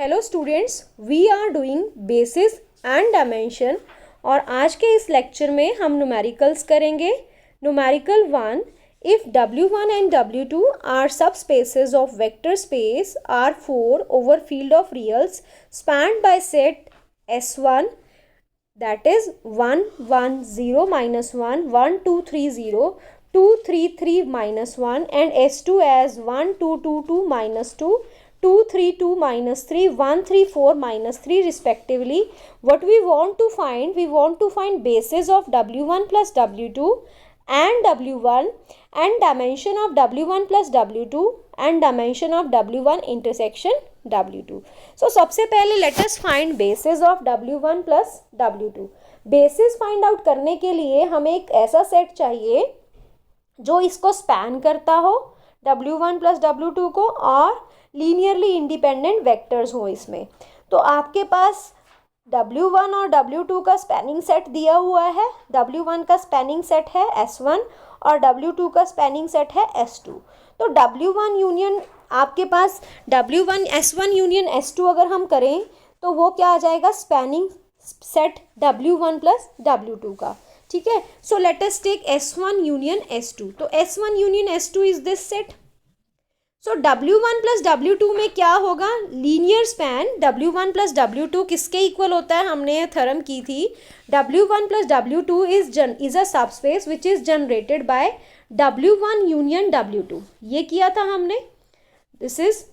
Hello students, we are doing basis and dimension और आज के इस लेक्चर में हम न्यूमेरिकल्स करेंगे। Numerical 1, if W1 and W2 are sub spaces of vector space R4 over field of reals spanned by set S1 that is 1 1 0 minus 1 1 2 3 0 2 3 3 minus 1 and S2 as 1 2 2 2 minus 2 2 3 2 minus 3 1 3 4 minus 3 respectively. What we want to find basis of W1 plus W2 and W1 and dimension of W1 plus W2 and dimension of W1 intersection W2. So सबसे पहले let us find basis of W1 plus W2. basis find out करने के लिए हमें एक ऐसा set चाहिए जो इसको स्पैन करता हो W1 plus W2 को और लीनियरली इंडिपेंडेंट वेक्टर्स हो इसमें। तो आपके पास W1 और W2 का स्पैनिंग सेट दिया हुआ है। W1 का स्पैनिंग सेट है S1 और W2 का स्पैनिंग सेट है S2। तो W1 यूनियन आपके पास W1 S1 यूनियन S2 अगर हम करें तो वो क्या आ जाएगा, spanning set W1 plus W2 का। ठीक है, so let us take S1 union S2। तो S1 union S2 is this set. So W1 plus W2 में क्या होगा, linear span W1 plus W2 किसके इक्वल होता है, हमने ये थ्योरम की थी। W1 plus W2 is a subspace which is generated by W1 union W2। ये किया था हमने। This is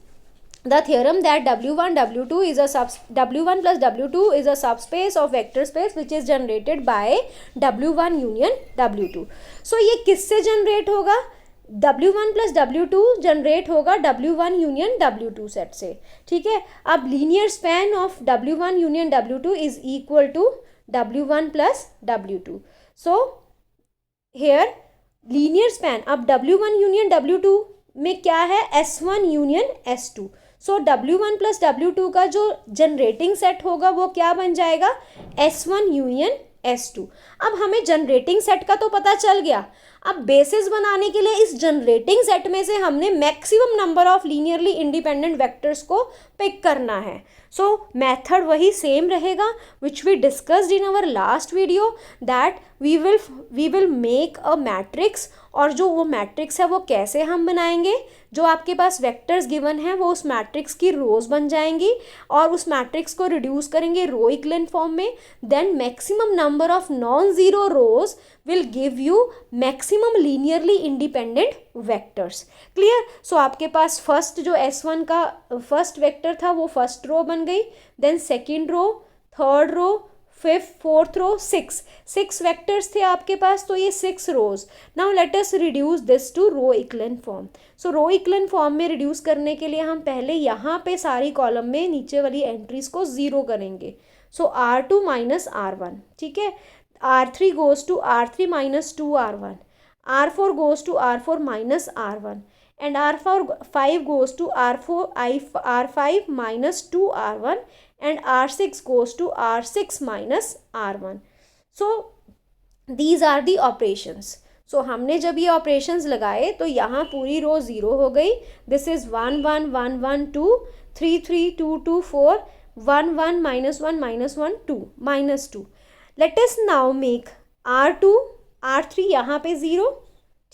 the theorem that W1 plus W2 is a subspace of vector space which is generated by W1 union W2. So ये किससे generate होगा, W1 plus W2 generate होगा W1 union W2 set से। ठीक है, अब linear span of W1 union W2 is equal to W1 plus W2। So here linear span अब W1 union W2 में क्या है, S1 यूनियन S2। सो W1 प्लस W2 का जो जनरेटिंग सेट होगा वो क्या बन जाएगा, S1 यूनियन S2। अब हमें जनरेटिंग सेट का तो पता चल गया। अब बेसिस बनाने के लिए इस जनरेटिंग सेट में से हमने maximum number of linearly independent vectors को पिक करना है। सो मेथड वही सेम रहेगा which we discussed in our last video, that we will make a matrix. और जो वो मैट्रिक्स है वो कैसे हम बनाएंगे, जो आपके पास वेक्टर्स गिवन है वो उस मैट्रिक्स की रोज बन जाएंगी और उस मैट्रिक्स को रिड्यूस करेंगे रो इक्विवेलेंट फॉर्म में। Then maximum number of non zero rows will give you maximum linearly independent vectors. Clear. So आपके पास फर्स्ट जो S1 का फर्स्ट वेक्टर था वो फर्स्ट रो बन गई, then second row, third row, fifth, fourth row, six vectors थे आपके पास, तो ये 6 rows. Now let us reduce this to row equivalent form. So row equivalent form में रिड्यूस करने के लिए हम पहले यहाँ पे सारी कॉलम में नीचे वाली एंट्रीज को 0 करेंगे। So R2 minus R1। ठीक है, R3 goes to R3 minus 2R1, R4 goes to R4 minus R1 and R5 goes to R5 minus 2R1 and R6 goes to R6 minus R1. So these are the operations. So हमने जब ये operations लगाए तो यहाँ पूरी रो 0 हो गई। This is 1 1 1 1 2 3 3 2 2 4 1 1 minus 1 minus 1 2 minus 2. Let us now make R2 R3 यहाँ पे 0।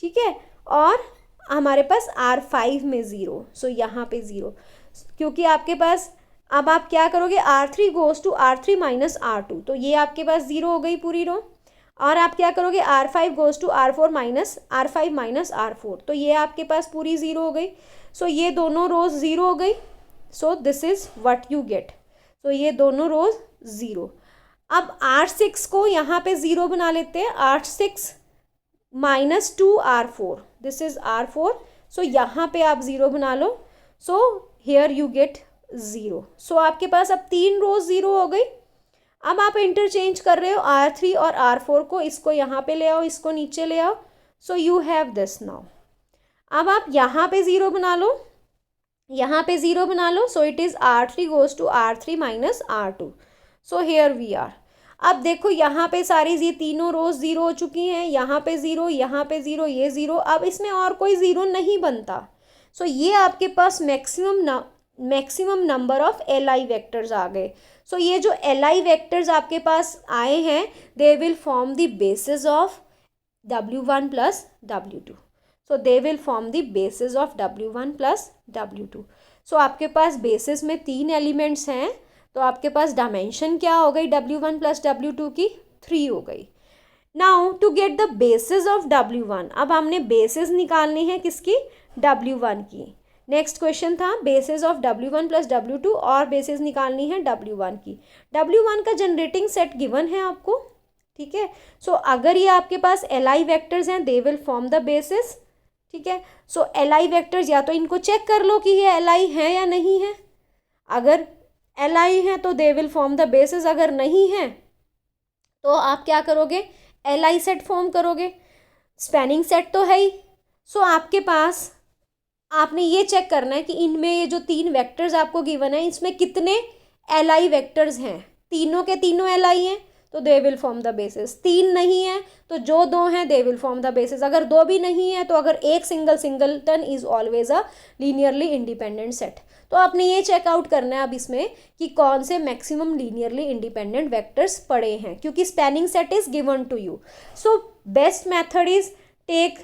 ठीक है, और हमारे पास R5 में 0। सो यहाँ पे 0, क्योंकि आपके पास अब आप क्या करोगे, R3 goes to R3 minus R2, तो ये आपके पास 0 हो गई पूरी रो। और आप क्या करोगे, R5 goes to R5 minus R4, तो ये आपके पास पूरी 0 हो गई। सो ये दोनों रोज 0 हो गई। So this is what you get. So ये दोनों रोज 0। अब R6 को यहाँ पे 0 बना लेते हैं, R6 minus 2R4, this is R4। सो यहाँ पे आप 0 बना लो। So here you get 0। So आपके पास अब 3 रोज 0 हो गई। अब आप इंटरचेंज कर रहे हो R3 और R4 को, इसको यहाँ पे ले आओ, इसको नीचे ले आओ। सो यू हैव दिस नाउ। अब आप यहाँ पे 0 बना लो, यहाँ पे 0 बना लो। So it is R3 goes to R3 minus R2। So here we are. अब देखो यहाँ पे सारी ये तीनों रोज 0 हो चुकी हैं, यहाँ पे 0, यहाँ पे 0, ये 0। अब इसमें और कोई 0 नहीं बनता। सो ये आपके पास maximum maximum number of LI vectors आ गए. सो ये जो LI वेक्टर्स आपके पास आए हैं, they will form the basis of W1 plus W2. So they will form the basis of W1 plus W2. सो आपके पास बेसिस में 3 एलिमेंट्स हैं, तो आपके पास डायमेंशन क्या हो गई W1 प्लस W2 की? 3 हो गई. Now to get the basis of W1, अब हमने बेसिस निकालनी है किसकी? W1 की. नेक्स्ट क्वेश्चन था basis of W1 plus W2 और बेसिस निकालनी है W1 की. W1 का जनरेटिंग सेट गिवन है आपको, ठीक है. सो अगर ये आपके पास LI वेक्टर्स हैं, they will form the basis, ठीक है. सो LI वेक्टर्स या तो इनको चेक कर लो कि ये LI है या नहीं है. अगर LI है तो they will form the basis, अगर नहीं है तो आप क्या करोगे? LI सेट फॉर्म करोगे. स्पैनिंग सेट तो है ही. सो आपके पास आपने ये चेक करना है कि इनमें ये जो 3 वेक्टर्स आपको गिवन है, इसमें कितने LI वेक्टर्स हैं. तीनों के तीनों LI हैं तो they will form the basis. 3 नहीं है तो जो 2 हैं they will form the basis. अगर 2 भी नहीं है तो अगर एक singleton is always a linearly independent set. तो आपने ये चेकआउट करना है अब इसमें कि कौन से मैक्सिमम लीनियरली इंडिपेंडेंट वेक्टर्स पड़े हैं, क्योंकि spanning set is given to you. So best method is take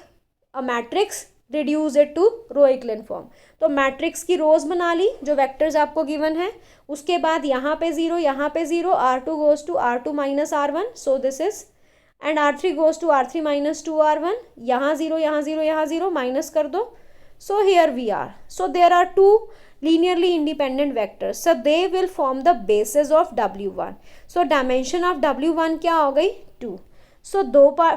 a matrix, reduce it to row equivalent form. तो मैट्रिक्स की रोज बना ली जो वेक्टर्स आपको गिवन है. उसके बाद यहाँ पे 0, यहाँ पे 0, R2 goes to R2 minus R1. So this is and R3 goes to R3 minus 2R1. यहाँ 0, यहाँ 0, यहाँ 0 माइनस कर दो. So here we are. So there are 2 linearly independent vectors, so they will form the basis of W1. so dimension of W1 क्या हो गई? 2. so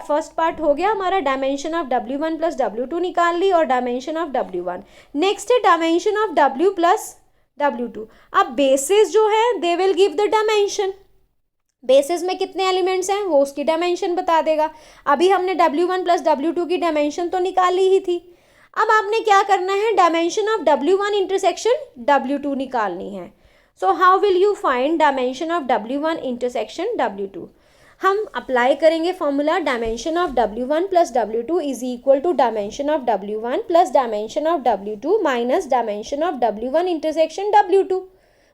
first part हो गया हमारा. Dimension of W1 plus W2 निकाल ली और डायमेंशन ऑफ W1. नेक्स्ट है dimension of W plus W2. अब बेसिस जो है they will give the dimension. Basis में कितने एलिमेंट्स हैं वो उसकी डायमेंशन बता देगा. अभी हमने W1 प्लस W2 की डायमेंशन तो निकाली ही थी. अब आपने क्या करना है? Dimension of W1 intersection W2 निकालनी है. So how will you find dimension of W1 intersection W2? हम अप्लाई करेंगे formula dimension of W1 plus W2 is equal to dimension of W1 plus dimension of W2 minus dimension of W1 intersection W2.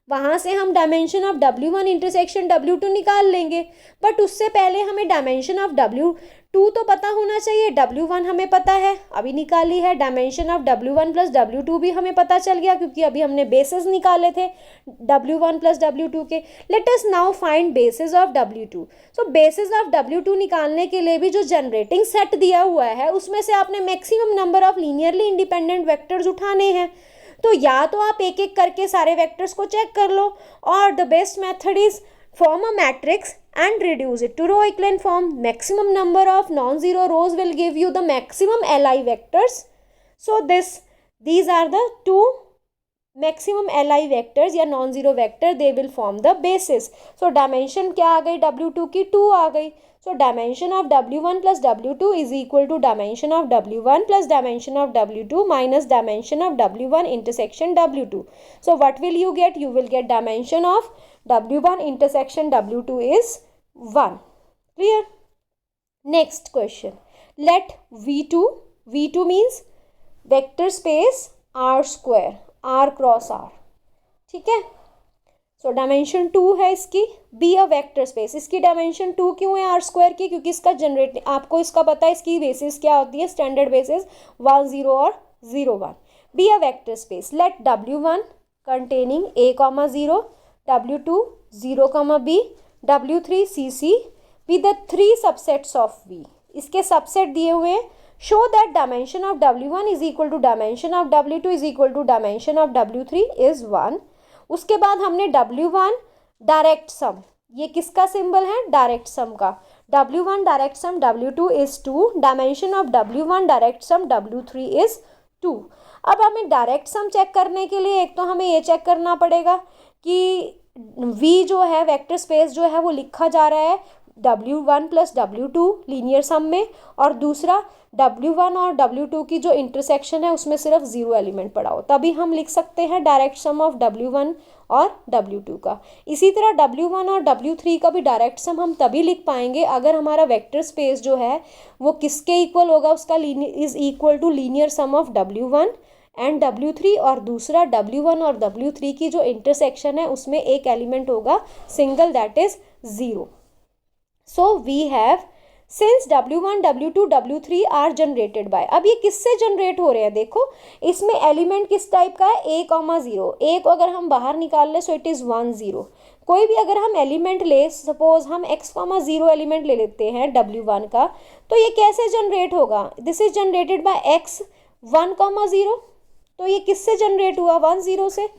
वहाँ से हम dimension of W1 intersection W2 निकाल लेंगे. But उससे पहले हमें डायमेंशन ऑफ W2 तो पता होना चाहिए. W1 हमें पता है, अभी निकाली है. Dimension of W1 plus W2 भी हमें पता चल गया क्योंकि अभी हमने बेसिस निकाले थे W1 प्लस W2 के. Late us now find basis of W2. So basis of W2 निकालने के लिए भी जो जनरेटिंग सेट दिया हुआ है उसमें से आपने maximum number of linearly independent vectors उठाने हैं. तो या तो आप एक एक करके सारे वेक्टर्स को चेक कर लो, और the best method is form a matrix and reduce it to row echelon form. Maximum number of non-zero rows will give you the maximum LI vectors. So these are the 2 maximum LI vectors या non-zero vector, they will form the basis. So dimension क्या आ गई? W2 की 2 आ गई. So dimension of W1 plus W2 is equal to dimension of W1 plus dimension of W2 minus dimension of W1 intersection W2. So what will you get? You will get dimension of W1 intersection W2 is 1. Clear? Next question. Let V2 means vector space R square, R cross R. ठीक है. So dimension 2 है इसकी. B a vector space. इसकी dimension 2 क्यों है R square की? क्योंकि इसका जनरेट आपको इसका पता है इसकी बेसिस क्या होती है. स्टैंडर्ड बेसिस 1 0 और 0 1. Be a vector space. Let W1 containing A, 0, W2 0, B, W3 CC with the 3 subsets of V. इसके सबसेट दिए हुए हैं. Show that dimension of W1 is equal to dimension of W2 is equal to dimension of W3 is 1. उसके बाद हमने W1 direct सम, ये किसका symbol है? डायरेक्ट सम का. W1 direct some W2 is 2. Dimension of W1 direct some W3 is 2. अब हमें direct sum check करने के लिए एक तो हमें ये चेक करना पड़ेगा कि V जो है वेक्टर स्पेस जो है वो लिखा जा रहा है W1 प्लस W2 लीनियर सम में, और दूसरा W1 और W2 की जो इंटरसेक्शन है उसमें सिर्फ 0 एलिमेंट पड़ा हो, तभी हम लिख सकते हैं डायरेक्ट सम ऑफ W1 और W2 का. इसी तरह W1 और W3 का भी डायरेक्ट सम हम तभी लिख पाएंगे अगर हमारा वेक्टर स्पेस जो है वो किसके इक्वल होगा? उसका is equal to linear sum of W1 and W3 और दूसरा W1 और W3 की जो इंटरसेक्शन है उसमें एक एलिमेंट होगा single, that is 0. So we have since W1, W2, W3 are generated by. अब ये किससे जनरेट हो रहे हैं देखो, इसमें एलिमेंट किस टाइप का है, a, 0. a को अगर हम बाहर निकाल ले सो इट इज़ 1 0. कोई भी अगर हम एलिमेंट ले, सपोज हम x, 0 एलिमेंट ले लेते हैं W1 का, तो ये कैसे जनरेट होगा, this is generated by x 1, 0. तो ये किससे जनरेट हुआ, 1 0 से.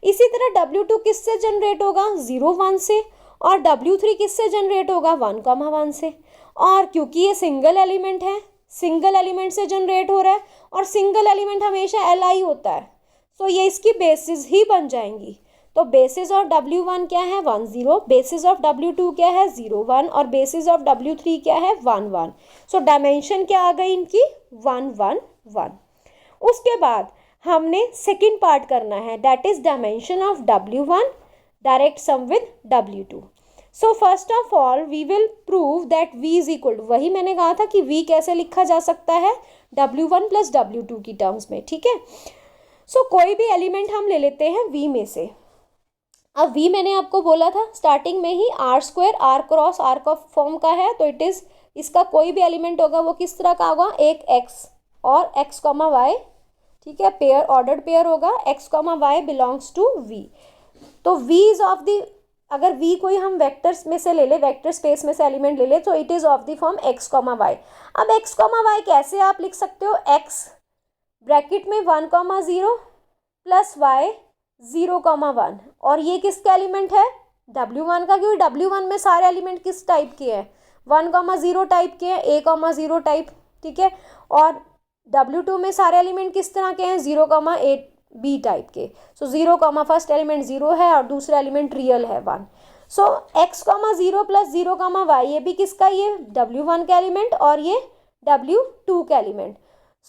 इसी तरह W2 किससे जनरेट होगा, 0 1 से. और W3 किससे जनरेट होगा, 1, 1 से. और क्योंकि ये सिंगल एलिमेंट है, सिंगल एलिमेंट से जनरेट हो रहा है, और सिंगल एलिमेंट हमेशा Li होता है, सो ये इसकी बेसिस ही बन जाएंगी. तो बेसिस ऑफ W1 क्या है, 1 0. बेसिस ऑफ W2 क्या है, 0 1. और बेसिस ऑफ W3 क्या है, 1 1. सो डायमेंशन क्या आ गई इनकी, 1 1 1. उसके बाद हमने सेकेंड पार्ट करना है, that is dimension of W1, direct sum with W2. So first of all we will prove that V is equal to, वही मैंने कहा था कि V कैसे लिखा जा सकता है, W1 प्लस W2 की टर्म्स में, ठीक है. सो कोई भी एलिमेंट हम ले लेते हैं V में से. अब V मैंने आपको बोला था स्टार्टिंग में ही R² R क्रॉस R का फॉर्म का है, तो इट इज़, इसका कोई भी एलिमेंट होगा वो किस तरह का होगा, एक X और X, Y, ठीक है, पेयर, ऑर्डर्ड पेयर होगा, X, Y belongs to V. तो V इज ऑफ द, अगर V कोई हम वेक्टर्स में से ले ले, वेक्टर स्पेस में से एलिमेंट ले ले, तो it is of the form X, Y. अब X, Y कैसे आप लिख सकते हो, X ब्रैकेट में 1, 0 प्लस Y 0, 1. और ये किसका एलिमेंट है, W1 का, क्योंकि W1 में सारे एलिमेंट किस टाइप के हैं, 1, 0 टाइप के हैं, a, 0 टाइप, ठीक है. और W2 में सारे एलिमेंट किस तरह के हैं, 0, a, b टाइप के. सो 0, फर्स्ट एलिमेंट 0 है और दूसरा एलिमेंट रियल है 1. सो X, 0 प्लस 0, y, ये भी किसका, ये W1 का एलिमेंट और ये W2 का एलिमेंट.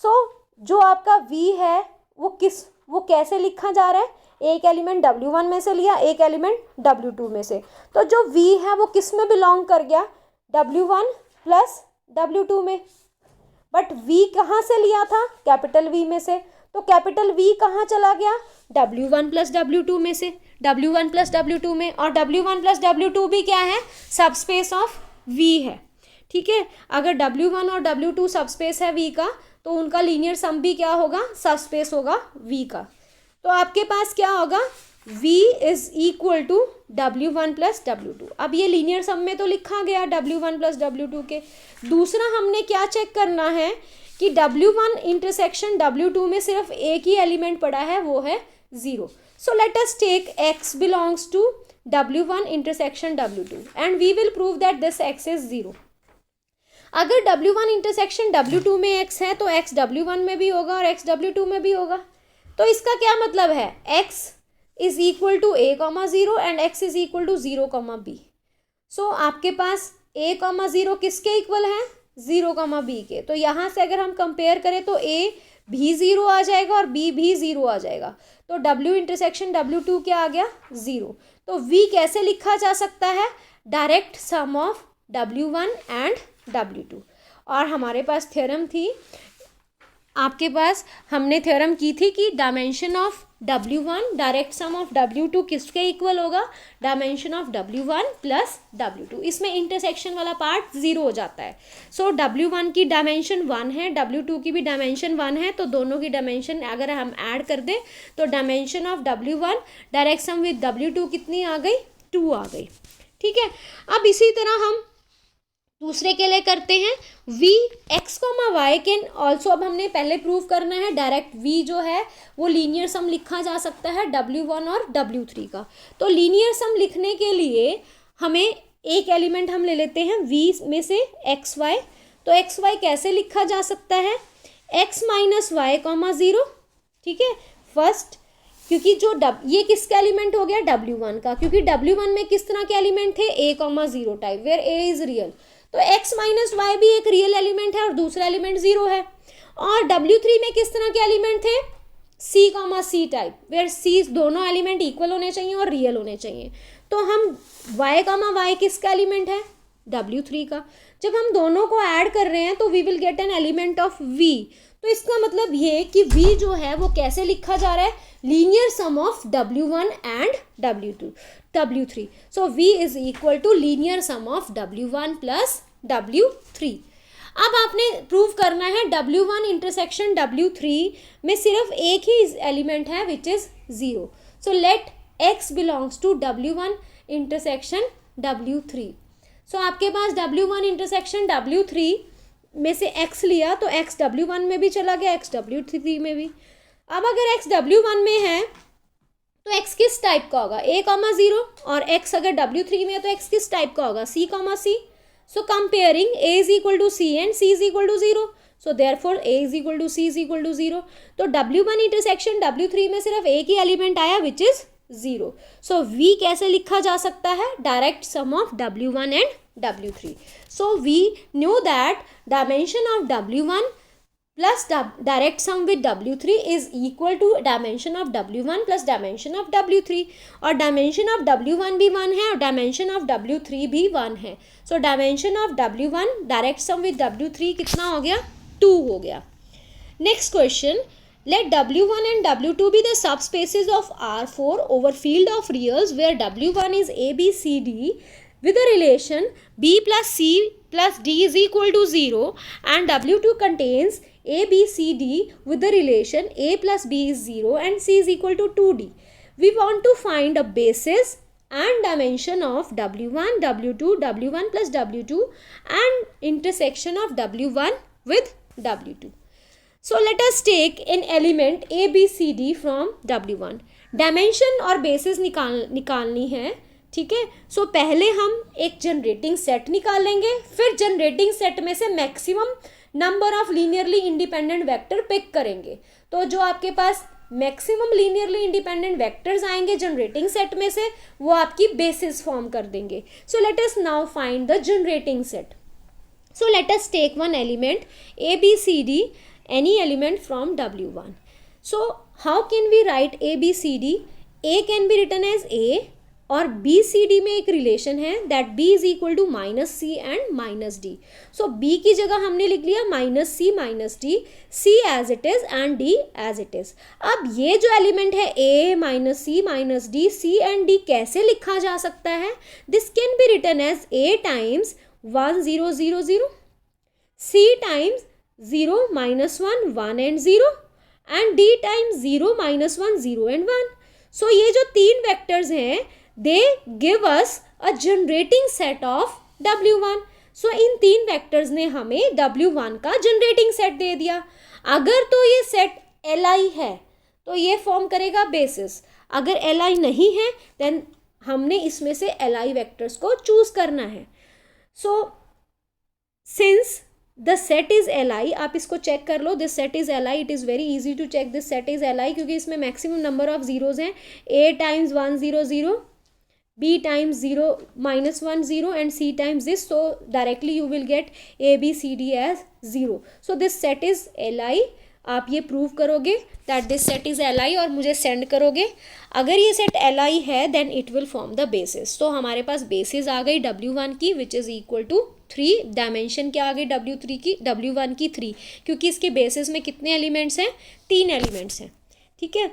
सो जो आपका V है वो कैसे लिखा जा रहा है, एक एलिमेंट W1 में से लिया, एक एलिमेंट W2 में से. तो जो V है वो किस में बिलोंग कर गया, W1 प्लस W2 में. बट V कहाँ से लिया था, कैपिटल V में से. तो कैपिटल V कहाँ चला गया, W1 प्लस W2 में से, W1 प्लस W2 में. और W1 प्लस W2 भी क्या है, सबस्पेस ऑफ V है, ठीक है. अगर W1 और W2 सबस्पेस है V का, तो उनका लीनियर सम भी क्या होगा, सबस्पेस होगा V का. तो आपके पास क्या होगा, V is equal to W1 plus W2. अब ये लीनियर सम में तो लिखा गया W1 प्लस W2 के. दूसरा हमने क्या चेक करना है कि W1 इंटरसेक्शन W2 में सिर्फ एक ही एलिमेंट पड़ा है, वो है 0. So let us take X belongs to W1 intersection W2 and we will prove that this X is 0. अगर W1 इंटरसेक्शन W2 में X है तो X W1 में भी होगा और X W2 में भी होगा. तो इसका क्या मतलब है, X is equal to a, 0 and X is equal to 0, b. So आपके पास a, 0 किसके इक्वल है, 0, b के. तो यहाँ से अगर हम कंपेयर करें तो a भी 0 आ जाएगा और b भी 0 आ जाएगा. तो W इंटरसेक्शन W2 क्या आ गया, 0. तो V कैसे लिखा जा सकता है, direct sum of W1 and W2. और हमारे पास थ्योरम थी, आपके पास हमने थ्योरम की थी कि dimension of W1 direct some of W2 किसके इक्वल होगा, dimension of W1 plus W2. इसमें इंटरसेक्शन वाला पार्ट 0 हो जाता है. सो W1 की डायमेंशन 1 है, W2 की भी डायमेंशन 1 है, तो दोनों की डायमेंशन अगर हम ऐड कर दें तो dimension of W1 direct sum with W2 कितनी आ गई, 2 आ गई, ठीक है. अब इसी तरह हम दूसरे के लिए करते हैं, V X, Y can also. अब हमने पहले प्रूव करना है डायरेक्ट V जो है वो लीनियर सम लिखा जा सकता है W1 और W3 का. तो लीनियर सम लिखने के लिए हमें एक एलिमेंट हम ले लेते हैं V में से XY. तो XY कैसे लिखा जा सकता है, X माइनस Y, 0, ठीक है. फर्स्ट क्योंकि जो ये किसका एलिमेंट हो गया, W1 का, क्योंकि W1 में किस तरह के एलिमेंट थे, a, 0 type, where a is real. तो X माइनस वाई भी एक रियल एलिमेंट है और दूसरा एलिमेंट 0 है. और W3 में किस तरह के एलिमेंट थे, C, टाइप, वेयर C दोनों एलिमेंट इक्वल होने चाहिए और रियल होने चाहिए. तो हम y, किसका एलिमेंट है, W3 का. जब हम दोनों को ऐड कर रहे हैं तो we will get an element of V. तो इसका मतलब ये कि V जो है वो कैसे लिखा जा रहा है, linear sum of W1 and W3. So V is equal to linear sum of W1 plus W3. अब आपने प्रूव करना है W1 इंटरसेक्शन W3 में सिर्फ एक ही एलिमेंट है which is 0. So let X belongs to W1 intersection W3. So आपके पास W1 इंटरसेक्शन W3 में से X लिया तो X W1 में भी चला गया, X W3 में भी. अब अगर X W1 में है तो X किस टाइप का होगा, A,0 और X अगर W3 में है तो X किस टाइप का होगा, C,C. So comparing A is equal to C and C is equal to 0. So therefore A is equal to C is equal to 0. तो W1 इंटरसेक्शन W3 में सिर्फ एक ही एलिमेंट आया विच इज 0. So V कैसे लिखा जा सकता है, direct sum of W1 and W3. So we knew that dimension of W1 plus direct sum with W3 is equal to dimension of W1 plus dimension of W3. और dimension of W1 भी 1 है और dimension of W3 भी 1 है. So dimension of W1 direct sum with W3 कितना हो गया, 2 हो गया. Next question, let W1 and W2 be the subspaces of R4 over field of reals where W1 is A, B, C, D with the relation B plus C plus D is equal to 0 and W2 contains A, B, C, D with the relation A plus B is 0 and C is equal to 2D. We want to find a basis and dimension of W1, W2, W1 plus W2 and intersection of W1 with W2. So let us take an element A, B, C, D from W1. Dimension और basis निकालनी है, ठीक है. सो पहले हम एक generating set निकालेंगे, फिर जनरेटिंग सेट में से maximum number of linearly independent vector pick करेंगे. तो जो आपके पास मैक्सिमम लीनियरली इंडिपेंडेंट वेक्टर्स आएंगे जनरेटिंग सेट में से वो आपकी बेसिस फॉर्म कर देंगे. So let us now find the generating set. So let us take one element A, B, C, D, any element from W1. So how can we write A, B, C, D? A can be written as A और B, C, D में एक relation है that B is equal to minus C and minus D. So B की जगह हमने लिख लिया minus C minus D, C as it is and D as it is. अब ये जो एलिमेंट है A minus C minus D, C and D कैसे लिखा जा सकता है? This can be written as A times 1 0 0 0, C times 0 minus 1 1 and 0 and D times 0 minus 1 0 and 1. So ये जो तीन वेक्टर्स हैं they give us a generating set of W1. So इन तीन वेक्टर्स ने हमें W1 का जनरेटिंग सेट दे दिया. अगर तो ये सेट Li है तो ये फॉर्म करेगा बेसिस, अगर Li नहीं है देन हमने इसमें से Li वेक्टर्स को चूज करना है. So since the set is Li, आप इसको चेक कर लो, this set is Li, it is very easy to check this set is Li क्योंकि इसमें मैक्सिमम नंबर ऑफ जीरोज हैं. A times 1 0 0, B times 0 minus 1 0 and C times this, so directly you will get A, B, C, D as 0. So this set is Li. आप ये prove करोगे that this set is Li और मुझे send करोगे. अगर ये set Li है then it will form the basis. तो हमारे पास बेसिस आ गई W1 की which is equal to 3. Dimension क्या आ गई W3 की, W1 की 3, क्योंकि इसके बेसिस में कितने एलिमेंट्स हैं, 3 एलिमेंट्स हैं, ठीक है.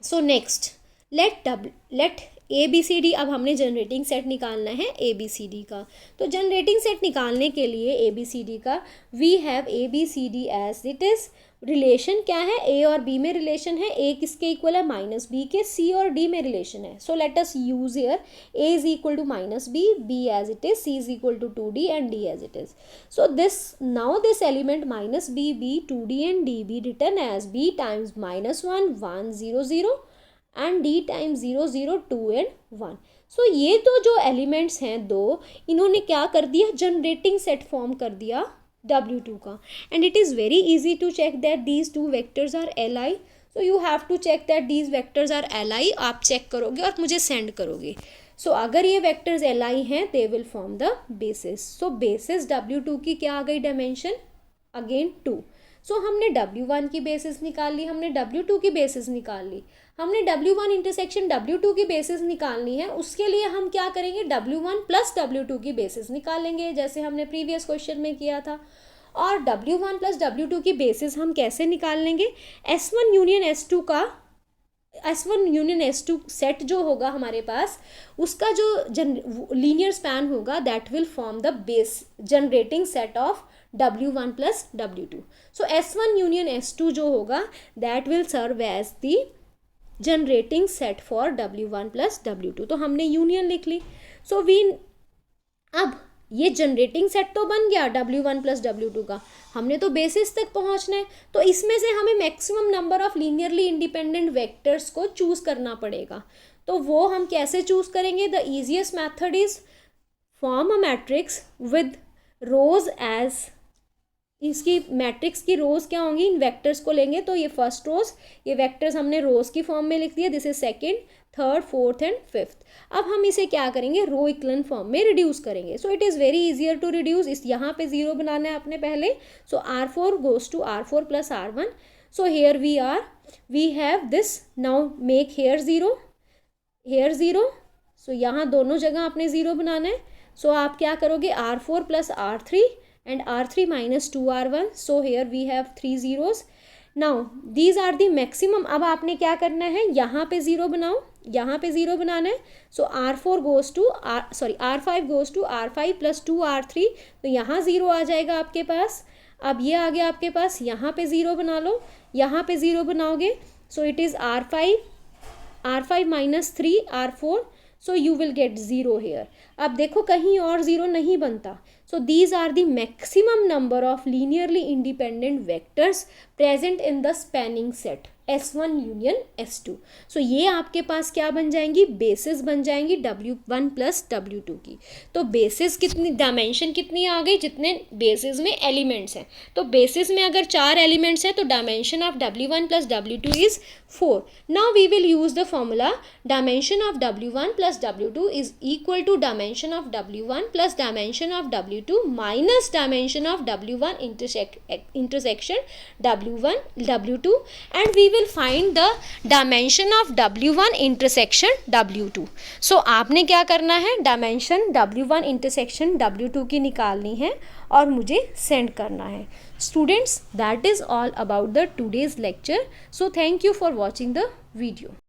So next let A B C D, अब हमने जनरेटिंग सेट निकालना है ए बी सी डी का. तो जनरेटिंग सेट निकालने के लिए ए बी सी डी का we have A B C D as it is. Relation क्या है, ए और बी में रिलेशन है, ए किसके इक्वल है, माइनस बी के. सी और डी में रिलेशन है. So let us use here A is equal to minus B, B as it is, C is equal to 2d and D as it is. So this now this element minus B B 2d and D be written as B times minus 1 1 0 0 and D times 0 0 2 and 1. सो ये तो जो elements हैं दो, इन्होंने क्या कर दिया, जनरेटिंग सेट फॉर्म कर दिया W2 का. And it is very easy to check that these two vectors are Li. So you have to check that these vectors are Li. आप चेक करोगे और मुझे सेंड करोगे. सो अगर ये वेक्टर्स Li हैं they will form the basis. So basis W2 की क्या आ गई डायमेंशन, अगेन 2. सो हमने W1 की बेसिस निकाल ली, हमने W2 की बेसिस निकाल ली, हमने W1 इंटरसेक्शन W2 की बेसिस निकालनी है. उसके लिए हम क्या करेंगे, W1 प्लस W2 की बेसिस निकालेंगे जैसे हमने प्रीवियस क्वेश्चन में किया था. और W1 प्लस W2 की बेसिस हम कैसे निकाल लेंगे, S1 यूनियन S2 सेट जो होगा हमारे पास, उसका जो लीनियर स्पैन होगा that will form the base generating set of W1 plus W2. So S1 union S2 जो होगा that will serve as the generating set for W1 plus W2. तो हमने यूनियन लिख ली. सो अब ये जनरेटिंग सेट तो बन गया W1 प्लस W2 का, हमने तो बेसिस तक पहुंचना है, तो इसमें से हमें maximum number of linearly independent vectors को चूज करना पड़ेगा. तो वो हम कैसे चूज करेंगे, the easiest method is form a matrix with rows as, इसकी मैट्रिक्स की रोज क्या होंगी, इन वेक्टर्स को लेंगे. तो ये फर्स्ट रोज, ये वेक्टर्स हमने रोज की फॉर्म में लिख दिया, this is second, third, fourth and fifth. अब हम इसे क्या करेंगे, रो इक्विवेलेंट फॉर्म में रिड्यूस करेंगे. So it is very easier to reduce. इस यहाँ पे जीरो बनाना है आपने पहले. So R4 goes to R4 plus R1. So here we have this. Now make here zero. So यहाँ दोनों जगह आपने ज़ीरो बनाना है. सो आप क्या करोगे, R4 plus R3 and R3 minus 2R1. So here we have 3 zeros. Now these are the maximum. अब आपने क्या करना है, यहाँ पे ज़ीरो बनाओ, यहाँ पे ज़ीरो बनाना है. So R5 goes to R5 plus 2R3. तो यहाँ ज़ीरो आ जाएगा आपके पास. अब ये आ गया आपके पास, यहाँ पे ज़ीरो बना लो, यहाँ पे ज़ीरो बनाओगे. So it is R5 minus 3 R4. So you will get 0 here. अब देखो कहीं और ज़ीरो नहीं बनता. So these are the maximum number of linearly independent vectors present in the spanning set S1 union S2. So ये आपके पास क्या बन जाएंगी, बेसिस बन जाएंगी W1 प्लस W2 की. तो बेसिस कितनी, डायमेंशन कितनी आ गई, जितने बेसिस में एलिमेंट्स हैं. तो बेसिस में अगर 4 एलिमेंट्स हैं तो dimension of W1 plus W2 is 4. Now we will use the formula dimension of W1 plus W2 is equal to dimension of W1 plus dimension of W2 minus dimension of W1 intersection W1 W2, and we will find the dimension of W1 intersection W2. So आपने क्या करना है, dimension W1 intersection W2 की निकालनी है और मुझे send करना है. Students, that is all about the today's lecture. So thank you for watching the video.